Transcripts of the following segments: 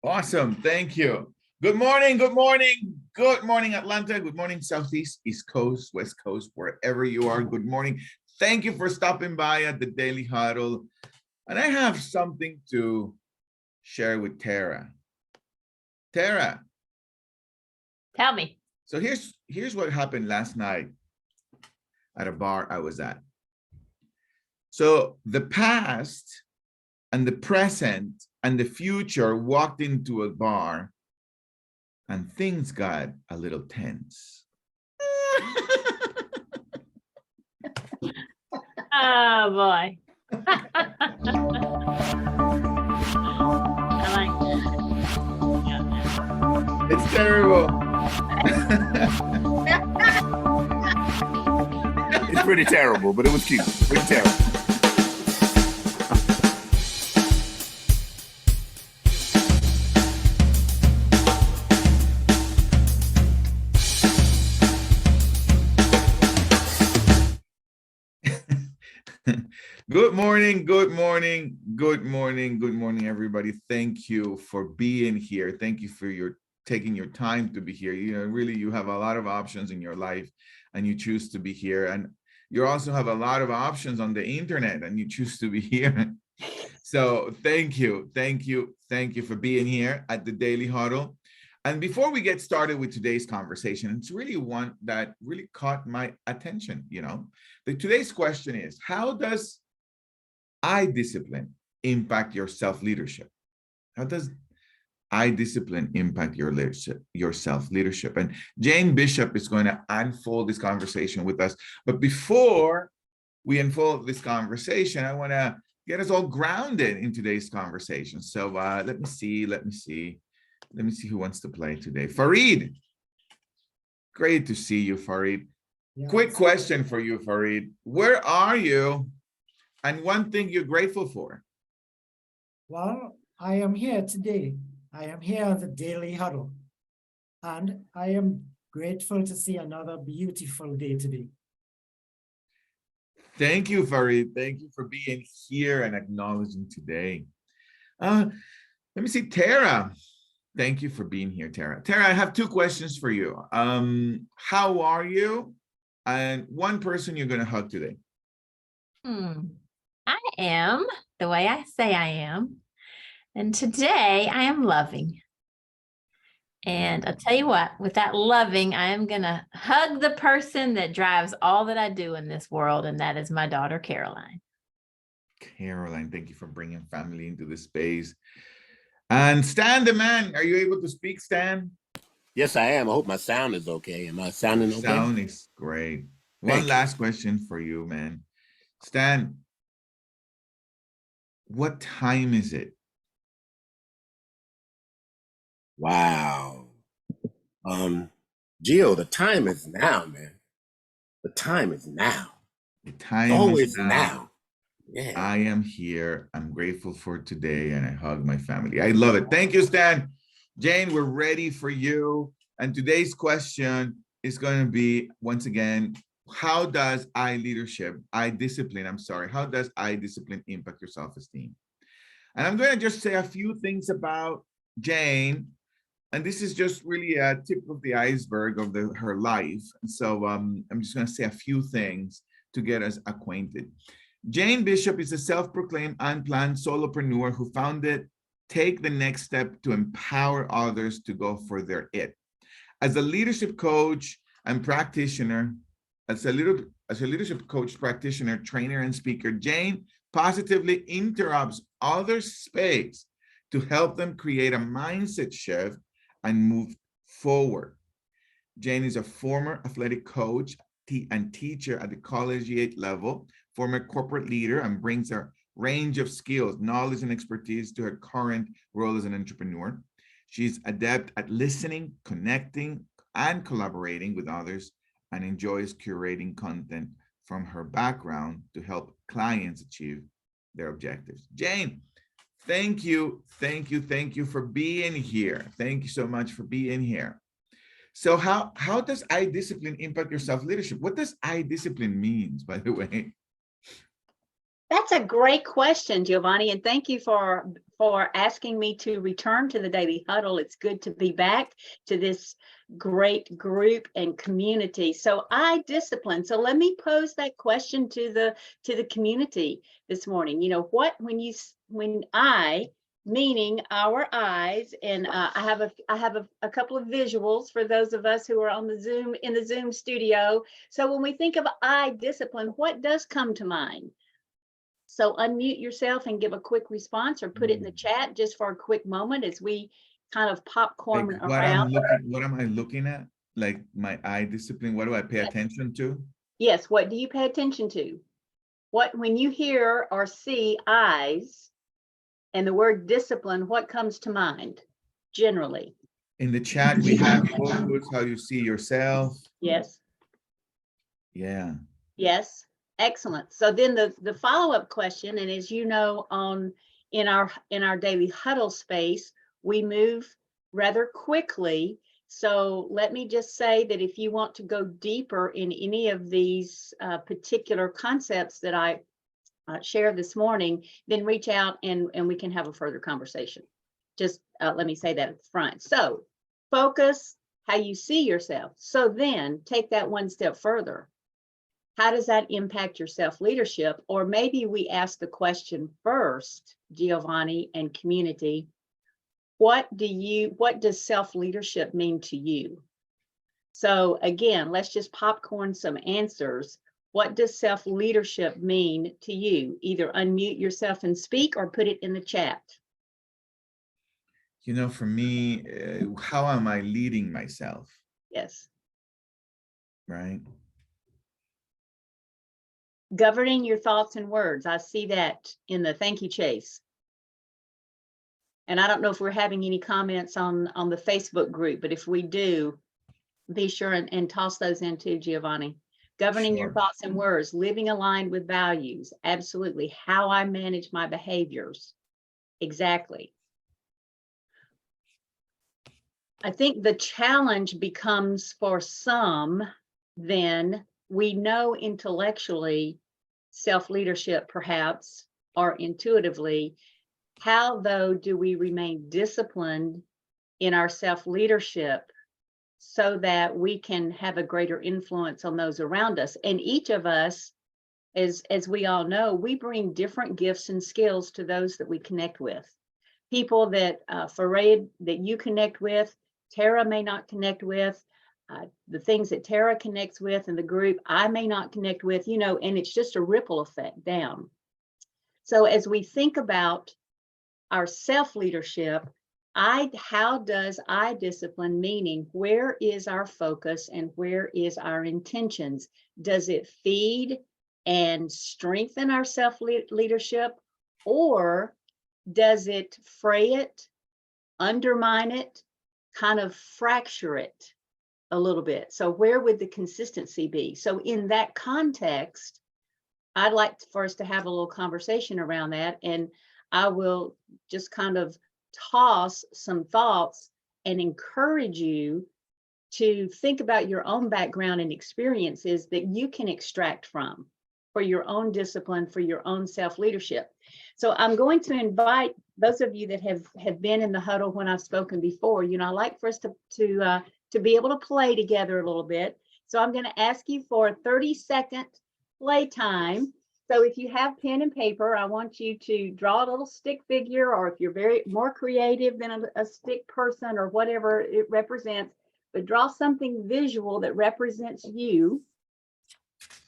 Awesome. Thank you. Good morning. Good morning. Good morning, Atlanta. Good morning, Southeast, East Coast, West Coast, wherever you are. Good morning. Thank you for stopping by at the Daily Huddle. And I have something to share with Tara. Tara. Tell me. So here's what happened last night at a bar I was at. So the past and the present and the future walked into a bar and things got a little tense. Oh boy. It's terrible. It's pretty terrible, but it was cute. Pretty terrible. Good morning, good morning, good morning, good morning, everybody. Thank you for being here. Thank you for taking your time to be here. Really, you have a lot of options in your life and you choose to be here. And you also have a lot of options on the internet and you choose to be here. So thank you for being here at the Daily Huddle. And before we get started with today's conversation, it's really one that really caught my attention. Today's question is, how does I-discipline impact your self-leadership? How does I-discipline impact your self-leadership? And Jane Bishop is going to unfold this conversation with us. But before we unfold this conversation, I want to get us all grounded in today's conversation. So let me see who wants to play today. Farid. Great to see you, Farid. Yeah, quick question for you, Farid. Where are you? And one thing you're grateful for? Well, I am here today. I am here on the Daily Huddle. And I am grateful to see another beautiful day today. Thank you, Farid. Thank you for being here and acknowledging today. Let me see, Tara. Thank you for being here, Tara. Tara, I have two questions for you. How are you? And one person you're going to hug today. I am the way I say I am. And today I am loving. And I'll tell you what, with that loving, I am going to hug the person that drives all that I do in this world. And that is my daughter, Caroline. Caroline, thank you for bringing family into this space. And Stan the man, are you able to speak, Stan? Yes, I am. I hope my sound is okay. Am I sounding okay? Sound is great. One last question for you, man. Stan, what time is it? Wow. Gio, the time is now, man. The time is now. The time always is now. Yeah. I am here. I'm grateful for today and I hug my family. I love it. Thank you, Stan. Jane, we're ready for you. And today's question is going to be, once again, how does I-discipline impact your self-esteem? And I'm going to just say a few things about Jane. And this is just really a tip of the iceberg of her life. So I'm just going to say a few things to get us acquainted. Jane Bishop is a self-proclaimed unplanned solopreneur who founded Take the Next Step to empower others to go for their it. As a leadership coach and practitioner, practitioner, trainer, and speaker, Jane positively interrupts others' space to help them create a mindset shift and move forward. Jane is a former athletic coach and teacher at the collegiate level, former corporate leader, and brings a range of skills, knowledge, and expertise to her current role as an entrepreneur. She's adept at listening, connecting, and collaborating with others, and enjoys curating content from her background to help clients achieve their objectives. Jane, thank you for being here. Thank you so much for being here. So how does I-discipline impact your self-leadership? What does I-discipline means, by the way? That's a great question, Giovanni, and thank you for for asking me to return to the Daily Huddle. It's good to be back to this great group and community. So I discipline. So let me pose that question to the community this morning. You know, what when I, meaning our eyes, and I have a couple of visuals for those of us who are on the Zoom studio. So when we think of I discipline, what does come to mind? So unmute yourself and give a quick response, or put it in the chat just for a quick moment as we kind of popcorn Like around. what am I looking at? Like my eye discipline, what do I pay attention to? Yes, what do you pay attention to? When you hear or see eyes and the word discipline, what comes to mind generally? In the chat, we have focus, how you see yourself. Yes. Yeah. Yes. Excellent. So then the follow-up question, and as you know, in our Daily Huddle space, we move rather quickly. So let me just say that if you want to go deeper in any of these particular concepts that I shared this morning, then reach out and we can have a further conversation. Just let me say that at the front. So focus, how you see yourself. So then take that one step further. How does that impact your self-leadership? Or maybe we ask the question first, Giovanni and community, what does self-leadership mean to you? So again, let's just popcorn some answers. What does self-leadership mean to you? Either unmute yourself and speak or put it in the chat. You know, for me, how am I leading myself? Yes. Right. Governing your thoughts and words. I see that in the thank you, Chase. And I don't know if we're having any comments on the Facebook group, but if we do, be sure and toss those in too, Giovanni. Governing your thoughts and words, living aligned with values. Absolutely. How I manage my behaviors. Exactly. I think the challenge becomes for some, then we know intellectually, self-leadership perhaps, or intuitively, how though do we remain disciplined in our self-leadership so that we can have a greater influence on those around us? And each of us, as we all know, we bring different gifts and skills to those that we connect with. People that Fareed, that you connect with, Tara may not connect with. The things that Tara connects with in the group, I may not connect with, you know, and it's just a ripple effect down. So as we think about our self-leadership, how does I discipline, meaning where is our focus and where is our intentions? Does it feed and strengthen our self-leadership, or does it fray it, undermine it, kind of fracture it a little bit? So where would the consistency be? So in that context, I'd like for us to have a little conversation around that, and I will just kind of toss some thoughts and encourage you to think about your own background and experiences that you can extract from for your own discipline, for your own self-leadership. So I'm going to invite those of you that have been in the huddle when I've spoken before. You know, I like for us to be able to play together a little bit. So I'm going to ask you for a 30-second play time. So if you have pen and paper, I want you to draw a little stick figure, or if you're more creative than a stick person or whatever it represents, but draw something visual that represents you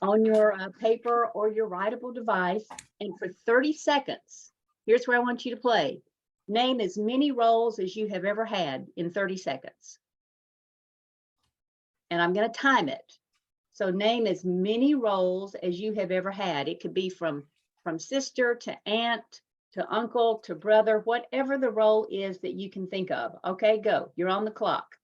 on your paper or your writable device. And for 30 seconds, here's where I want you to play. Name as many roles as you have ever had in 30 seconds. And I'm going to time it. So name as many roles as you have ever had. It could be from sister to aunt to uncle to brother, whatever the role is that you can think of. Okay, go. You're on the clock.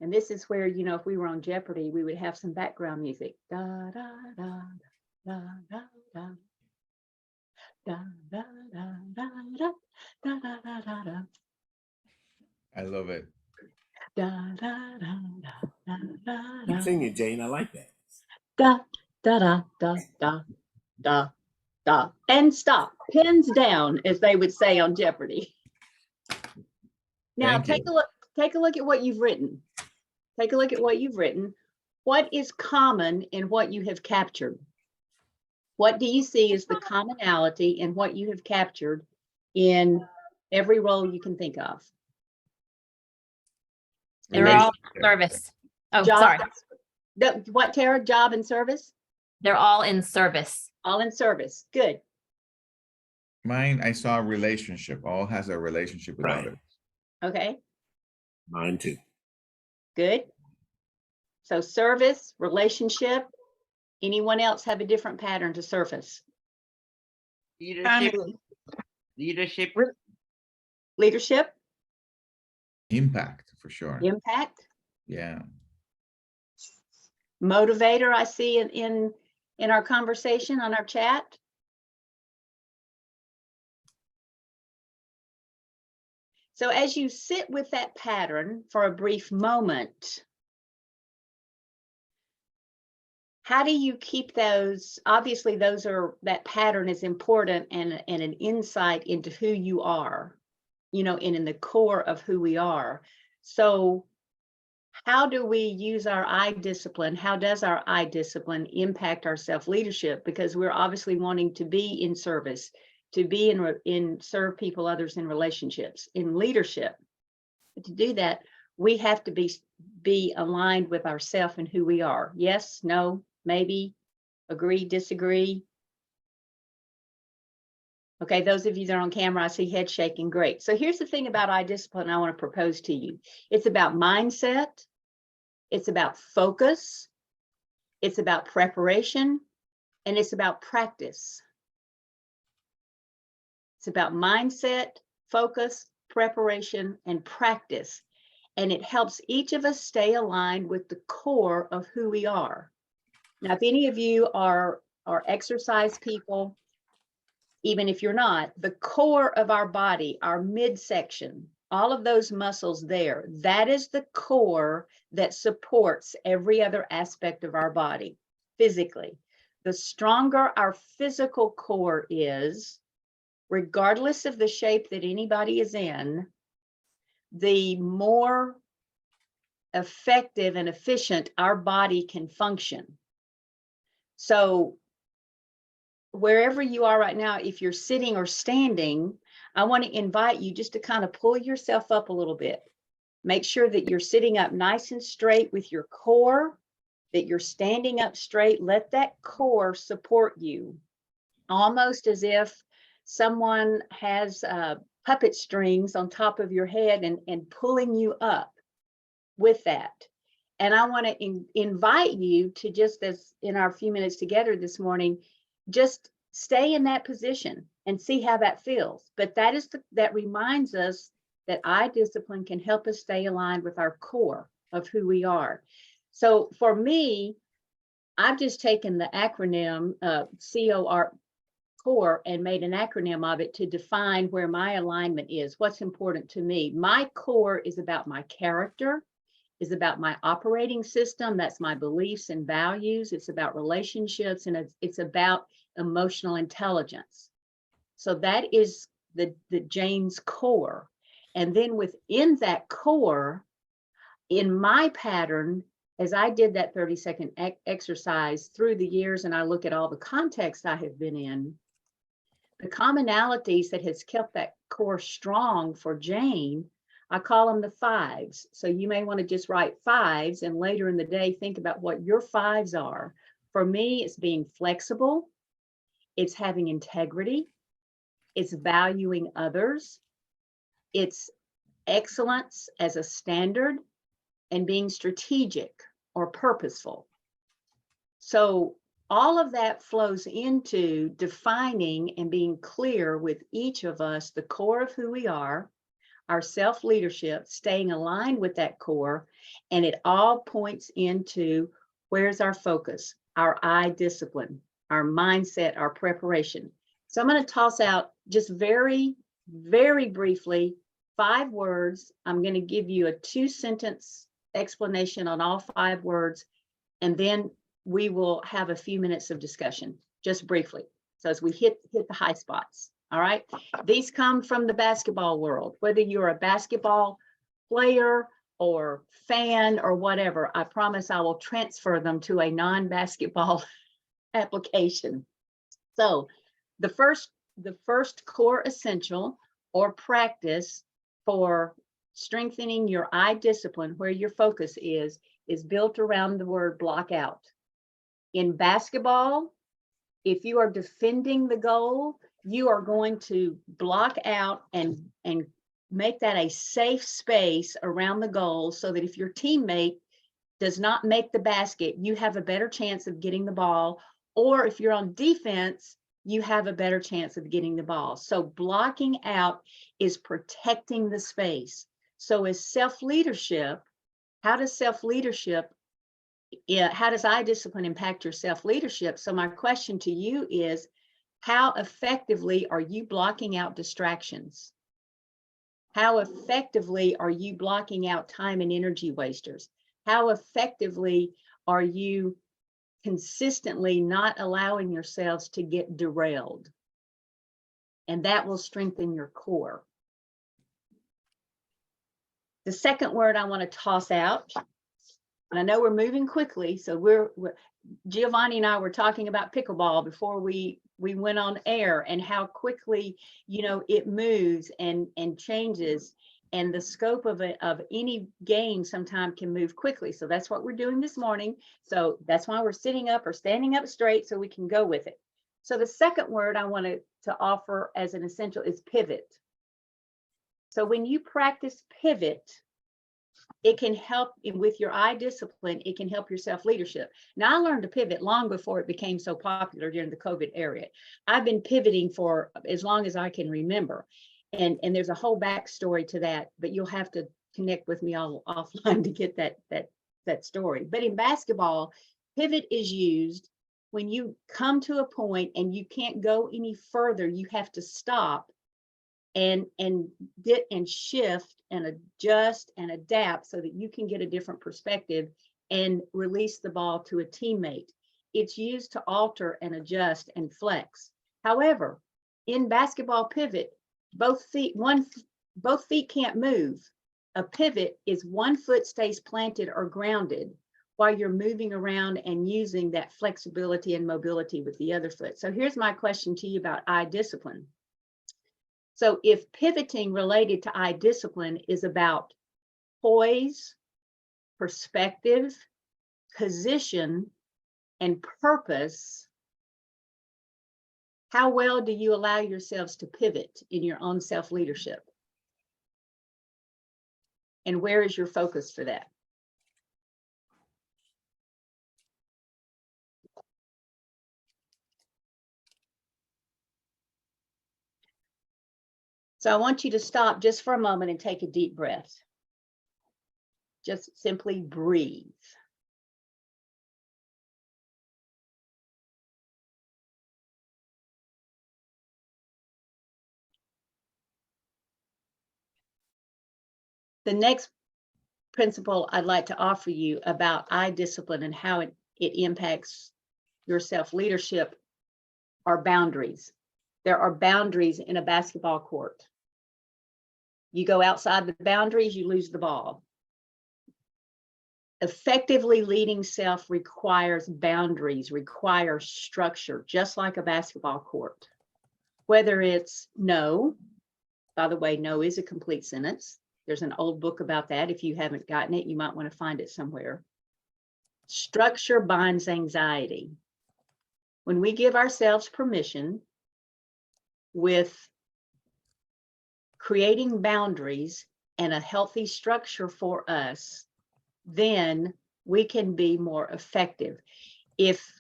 And this is where, you know, if we were on Jeopardy, we would have some background music. Da, da, da, da, da, da, da, da, da, da, da, da, da, da, da, da. I love it. Da, da, da, da, da, da, Keep singing, Jane. I like that. da, da, da, da, da. da, da, and stop. Pins down, as they would say on Jeopardy. Now Thank take you. a look. Take a look at what you've written. Take a look at what you've written. What is common in what you have captured? What do you see as the commonality in what you have captured in every role you can think of? And They're maybe all in service. Oh, job, sorry. what, Tara? Job and service? They're all in service. All in service. Good. Mine, I saw a relationship. All has a relationship with Right. others. Okay, Mine too. good. So service, relationship. Anyone else have a different pattern to surface? Leadership. Leadership. Leadership, Impact, for sure. impact, Yeah. motivator. I see in our conversation on our chat. So as you sit with that pattern for a brief moment, how do you keep those? Obviously, that pattern is important and an insight into who you are, you know, and in the core of who we are. So how do we use our I discipline? How does our I discipline impact our self-leadership? Because we're obviously wanting to be in service, to be in serve people, others, in relationships, in leadership. But to do that, we have to be aligned with ourselves and who we are. Yes, no, maybe, agree, disagree. Okay, those of you that are on camera, I see head shaking. Great. So here's the thing about I discipline I want to propose to you. It's about mindset. It's about focus. It's about preparation. And it's about practice. It's about mindset, focus, preparation, and practice. And it helps each of us stay aligned with the core of who we are. Now, if any of you are exercise people, even if you're not, the core of our body, our midsection, all of those muscles there, that is the core that supports every other aspect of our body physically. The stronger our physical core is, regardless of the shape that anybody is in, the more effective and efficient our body can function. So wherever you are right now, if you're sitting or standing, I want to invite you just to kind of pull yourself up a little bit. Make sure that you're sitting up nice and straight with your core, that you're standing up straight. Let that core support you, almost as if someone has puppet strings on top of your head and pulling you up with that. And I want to invite you to, just as in our few minutes together this morning, just stay in that position and see how that feels. But that reminds us that I discipline can help us stay aligned with our core of who we are. So for me, I've just taken the acronym COR, core, and made an acronym of it to define where my alignment is, what's important to me. My core is about my character, is about my operating system. That's my beliefs and values. It's about relationships, and it's about emotional intelligence. So that is the Jane's core. And then within that core, in my pattern, as I did that 30-second exercise through the years, and I look at all the context I have been in, the commonalities that has kept that core strong for Jane, I call them the fives. So you may want to just write fives, and later in the day, think about what your fives are. For me, it's being flexible. It's having integrity. It's valuing others. It's excellence as a standard, and being strategic or purposeful. So all of that flows into defining and being clear with each of us, the core of who we are, our self-leadership, staying aligned with that core, and it all points into where's our focus, our I discipline, our mindset, our preparation. So I'm going to toss out just very, very briefly 5 words. I'm going to give you a 2-sentence explanation on all 5 words, and then we will have a few minutes of discussion. just briefly. So as we hit the high spots, all right? These come from the basketball world, whether you're a basketball player or fan or whatever, I promise I will transfer them to a non-basketball application. So the first core essential or practice for strengthening your eye discipline, where your focus is built around the word block out. In basketball, if you are defending the goal, you are going to block out and make that a safe space around the goal, so that if your teammate does not make the basket, you have a better chance of getting the ball. Or if you're on defense, you have a better chance of getting the ball. So blocking out is protecting the space. So as self-leadership, how does eye discipline impact your self-leadership? So my question to you is, how effectively are you blocking out distractions? How effectively are you blocking out time and energy wasters? How effectively are you consistently not allowing yourselves to get derailed? And that will strengthen your core. The second word I want to toss out, and I know we're moving quickly, so Giovanni and I were talking about pickleball before we went on air, and how quickly, it moves and changes, and the scope of any game sometimes can move quickly. So that's what we're doing this morning. So that's why we're sitting up or standing up straight, so we can go with it. So the second word I wanted to offer as an essential is pivot. So when you practice pivot, it can help with your eye discipline. It can help your self-leadership. Now, I learned to pivot long before it became so popular during the COVID era. I've been pivoting for as long as I can remember. And there's a whole backstory to that, but you'll have to connect with me offline to get that story. But in basketball, pivot is used when you come to a point and you can't go any further. You have to stop and get and shift and adjust and adapt so that you can get a different perspective and release the ball to a teammate. It's used to alter and adjust and flex. However, in basketball pivot, both feet can't move. A pivot is one foot stays planted or grounded while you're moving around and using that flexibility and mobility with the other foot. So here's my question to you about eye discipline. So if pivoting related to eye discipline is about poise, perspective, position, and purpose, how well do you allow yourselves to pivot in your own self-leadership? And where is your focus for that? So I want you to stop just for a moment and take a deep breath. Just simply breathe. The next principle I'd like to offer you about eye discipline and how it impacts your self-leadership are boundaries. There are boundaries in a basketball court. You go outside the boundaries, you lose the ball. Effectively leading self requires boundaries, requires structure, just like a basketball court. Whether it's no, by the way, no is a complete sentence. There's an old book about that. If you haven't gotten it, you might want to find it somewhere. Structure binds anxiety. When we give ourselves permission with creating boundaries and a healthy structure for us, then we can be more effective. If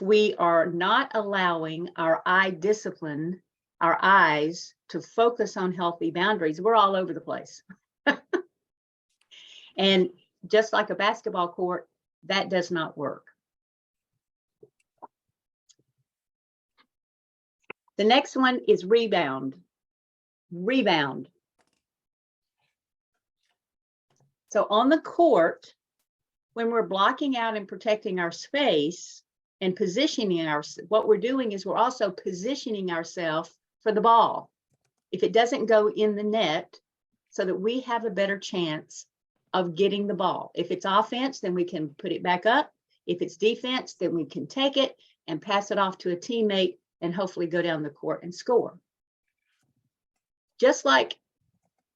we are not allowing our eye discipline, our eyes to focus on healthy boundaries, we're all over the place. And just like a basketball court, that does not work. The next one is rebound. Rebound. So on the court, when we're blocking out and protecting our space and positioning what we're doing is we're also positioning ourselves for the ball. If it doesn't go in the net, so that we have a better chance of getting the ball. If it's offense, then we can put it back up. If it's defense, then we can take it and pass it off to a teammate and hopefully go down the court and score. Just like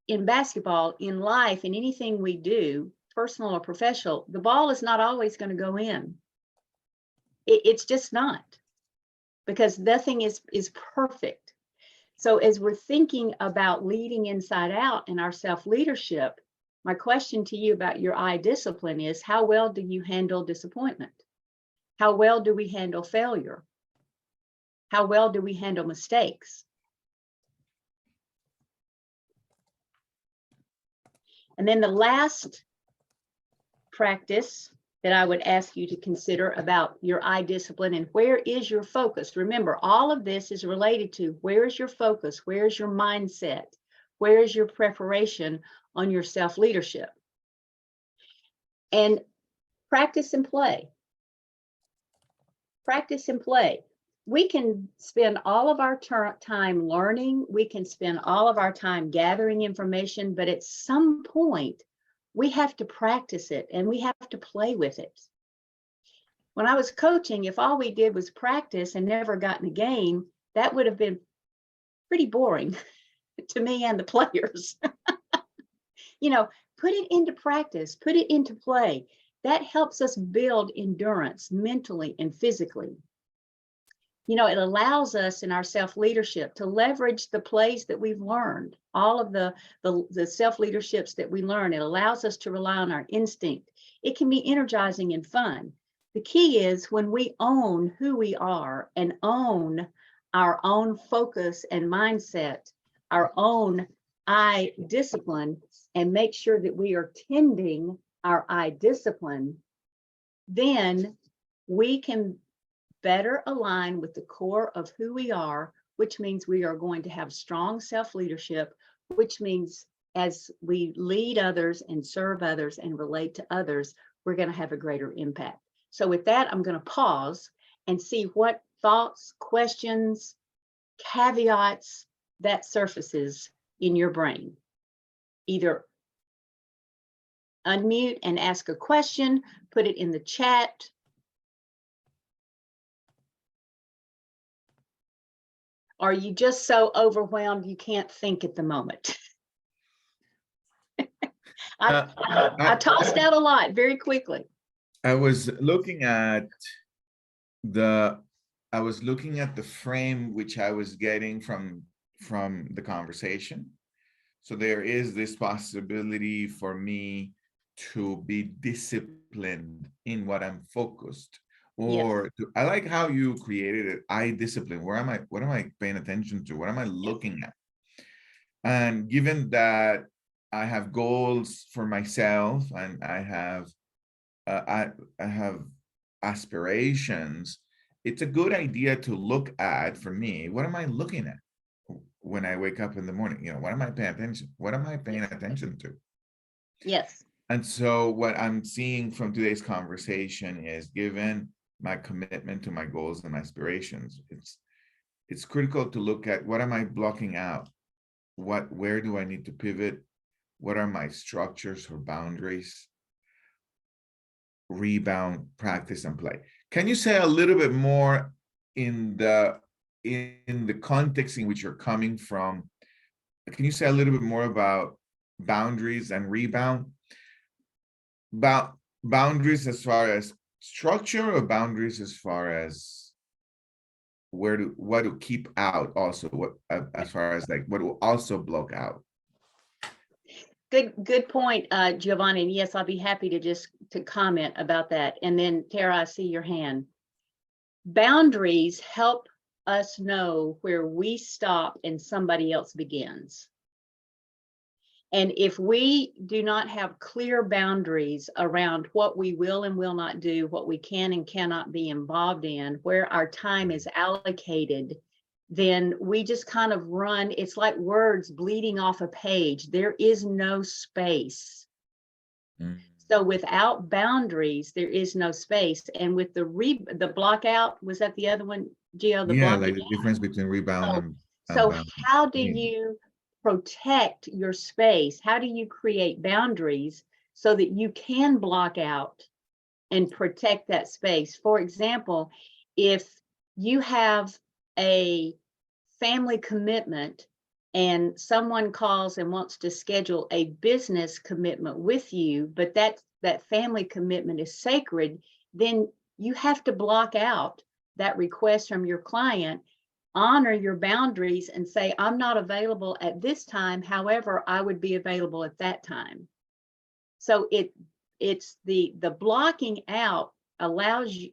in basketball, in life, in anything we do, personal or professional, the ball is not always going to go in. It's just not, because nothing is perfect. So as we're thinking about leading inside out in our self-leadership, my question to you about your I discipline is, how well do you handle disappointment? How well do we handle failure? How well do we handle mistakes? And then the last practice that I would ask you to consider about your I discipline and where is your focus? Remember, all of this is related to where is your focus? Where is your mindset? Where is your preparation on your self-leadership? And practice and play. Practice and play. We can spend all of our time learning. We can spend all of our time gathering information, but at some point, we have to practice it and we have to play with it. When I was coaching, if all we did was practice and never got in a game, that would have been pretty boring to me and the players. You know, put it into practice, put it into play. That helps us build endurance mentally and physically. You know, it allows us in our self-leadership to leverage the plays that we've learned, all of the self-leaderships that we learn. It allows us to rely on our instinct. It can be energizing and fun. The key is when we own who we are and own our own focus and mindset, our own I discipline, and make sure that we are tending our I discipline, then we can better align with the core of who we are, which means we are going to have strong self-leadership, which means as we lead others and serve others and relate to others, we're going to have a greater impact. So with that, I'm going to pause and see what thoughts, questions, caveats that surfaces in your brain. Either unmute and ask a question, put it in the chat. Are you just so overwhelmed you can't think at the moment? I tossed out a lot very quickly. I was looking at the frame which I was getting from the conversation. So there is this possibility for me to be disciplined in what I'm focused. Or yes. I like how you created it. I discipline. What am I paying attention to? What am I looking at? And given that I have goals for myself and I have aspirations, it's a good idea to look at, for me, what am I looking at when I wake up in the morning? You know, what am I paying attention? What am I paying attention to? Yes. And so what I'm seeing from today's conversation is, given my commitment to my goals and aspirations, it's critical to look at what am I blocking out? Where do I need to pivot? What are my structures or boundaries? Rebound, practice, and play. Can you say a little bit more in the context in which you're coming from? Can you say a little bit more about boundaries and rebound? About boundaries as far as structure, or boundaries as far as what to keep out, also what as far as like what will also block out? Good point, Giovanni. And yes, I'll be happy to comment about that. And then Tara, I see your hand. Boundaries help us know where we stop and somebody else begins. And if we do not have clear boundaries around what we will and will not do, what we can and cannot be involved in, where our time is allocated, then we just kind of run. It's like words bleeding off a page. There is no space. So without boundaries, there is no space. And with the block out, was that the other one, Gio? The Yeah, block like the difference between rebound So- and So bound. how do Yeah. you protect your space? How do you create boundaries so that you can block out and protect that space? For example, if you have a family commitment and someone calls and wants to schedule a business commitment with you, but that family commitment is sacred, then you have to block out that request from your client, honor your boundaries and say, I'm not available at this time. However, I would be available at that time. So it's the blocking out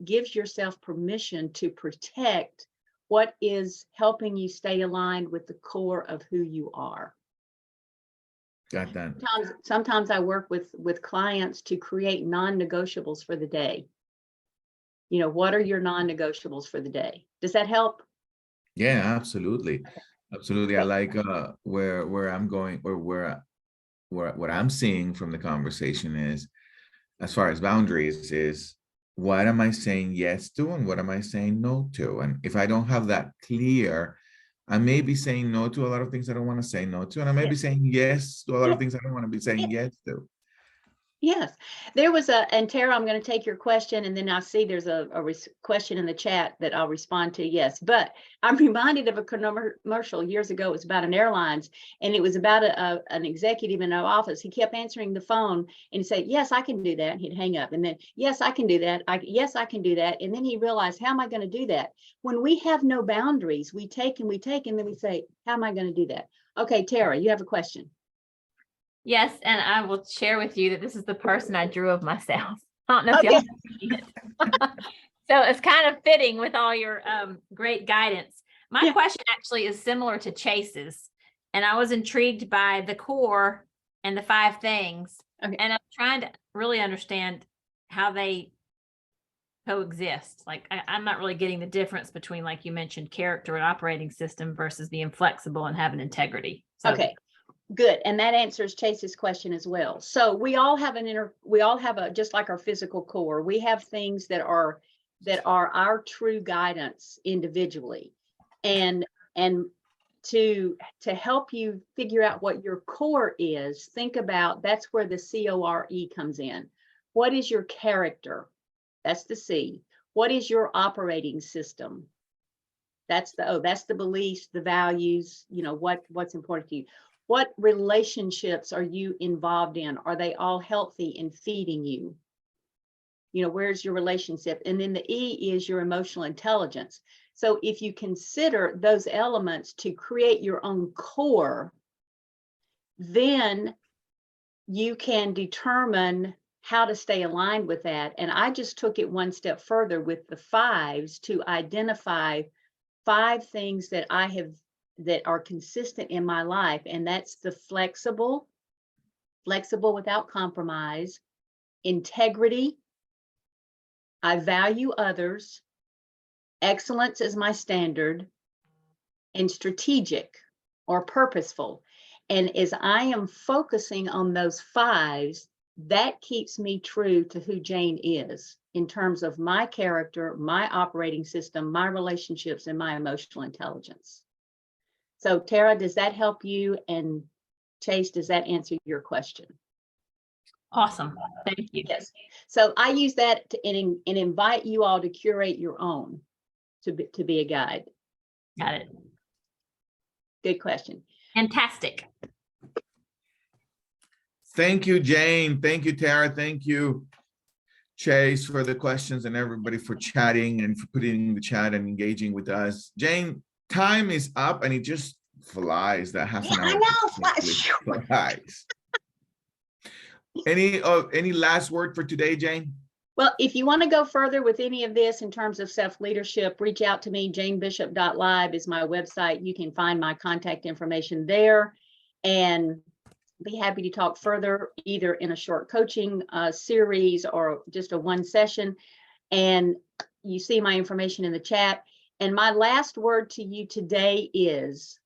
gives yourself permission to protect what is helping you stay aligned with the core of who you are. Got that. Sometimes I work with clients to create non-negotiables for the day. You know, what are your non-negotiables for the day? Does that help? Yeah, absolutely. Absolutely. I like where I'm going, or where what I'm seeing from the conversation is, as far as boundaries, is what am I saying yes to and what am I saying no to? And if I don't have that clear, I may be saying no to a lot of things I don't want to say no to, and I may be saying yes to a lot of things I don't want to be saying yes to. Yes, there was and Tara, I'm going to take your question, and then I see there's a question in the chat that I'll respond to. Yes, but I'm reminded of a commercial years ago. It was about an airlines, and it was about an executive in an office. He kept answering the phone and he'd say, yes, I can do that. And he'd hang up, and then, yes, I can do that. Yes, I can do that. And then he realized, how am I going to do that? When we have no boundaries, we take, and then we say, how am I going to do that? Okay, Tara, you have a question. Yes, and I will share with you that this is the person I drew of myself. I don't know if y'all see it. So it's kind of fitting with all your great guidance. My question actually is similar to Chase's, and I was intrigued by the core and the 5 things. Okay. And I'm trying to really understand how they coexist. Like I'm not really getting the difference between, like you mentioned, character and operating system versus being flexible and having integrity. So, okay. Good. And that answers Chase's question as well. So we all have just like our physical core, we have things that are our true guidance individually. And to help you figure out what your core is, think about, that's where the CORE comes in. What is your character? That's the C. What is your operating system? That's the beliefs, the values, you know, what's important to you. What relationships are you involved in? Are they all healthy and feeding you? You know, where's your relationship? And then the E is your emotional intelligence. So if you consider those elements to create your own core, then you can determine how to stay aligned with that. And I just took it one step further with the 5s to identify 5 things that are consistent in my life. And that's the flexible without compromise, integrity, I value others, excellence is my standard, and strategic or purposeful. And as I am focusing on those 5s, that keeps me true to who Jane is in terms of my character, my operating system, my relationships, and my emotional intelligence. So Tara, does that help you? And Chase, does that answer your question? awesome. Thank you. Yes. So I use that and invite you all to curate your own to be a guide. Got it. Good question. Fantastic. Thank you, Jane. Thank you, Tara. Thank you, Chase, for the questions, and everybody for chatting and for putting in the chat and engaging with us. Jane, time is up, and it just flies. That half an hour. I know. Flies. Any last word for today, Jane? Well, if you want to go further with any of this in terms of self-leadership, reach out to me. janebishop.live is my website. You can find my contact information there and be happy to talk further, either in a short coaching series or just a 1 session. And you see my information in the chat. And my last word to you today is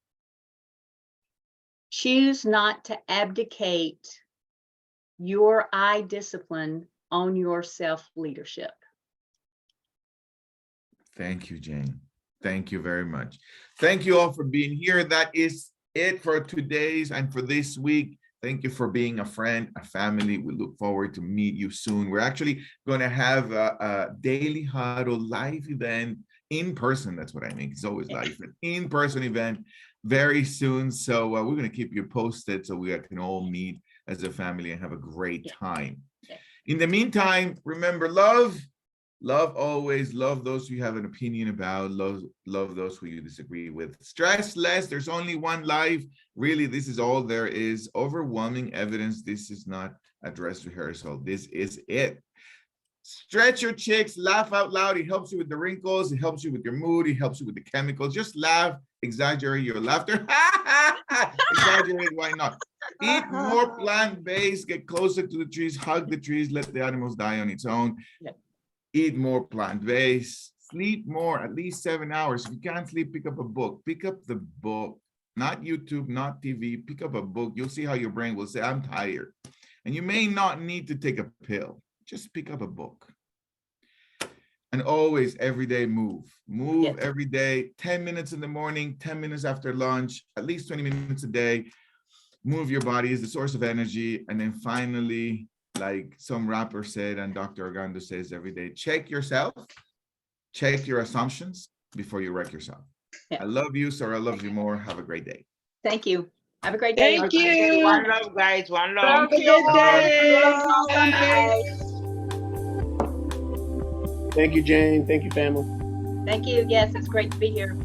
choose not to abdicate your eye discipline on your self-leadership. Thank you, Jane. Thank you very much. Thank you all for being here. That is it for today's and for this week. Thank you for being a friend, a family. We look forward to meet you soon. We're actually going to have a daily huddle live event in person. That's what I mean. It's always live, an in-person event very soon. So we're going to keep you posted so we can all meet as a family and have a great time. In the meantime, remember, love always, love those who you have an opinion about, love those who you disagree with. Stress less, there's only one life. Really, this is all there is. Overwhelming evidence, this is not a dress rehearsal. This is it. Stretch your cheeks, laugh out loud. It helps you with the wrinkles. It helps you with your mood. It helps you with the chemicals. Just laugh, exaggerate your laughter. Exaggerate, why not? Eat more plant-based, get closer to the trees, hug the trees, let the animals die on its own. Eat more plant-based, sleep more, at least 7 hours. If you can't sleep, pick up a book. Pick up the book, not YouTube, not TV. Pick up a book. You'll see how your brain will say, I'm tired. And you may not need to take a pill. Just pick up a book. And always, every day, move. Move every day, 10 minutes in the morning, 10 minutes after lunch, at least 20 minutes a day. Move your body is the source of energy. And then finally, like some rapper said, and Dr. Argando says every day, check yourself, check your assumptions before you wreck yourself. I love you, so I love you more. Have a great day. Thank you. Have a great day. Thank you. One love, guys. One love. Have a good day. Bye. Thank you, Jane. Thank you, family. Thank you. Yes, it's great to be here.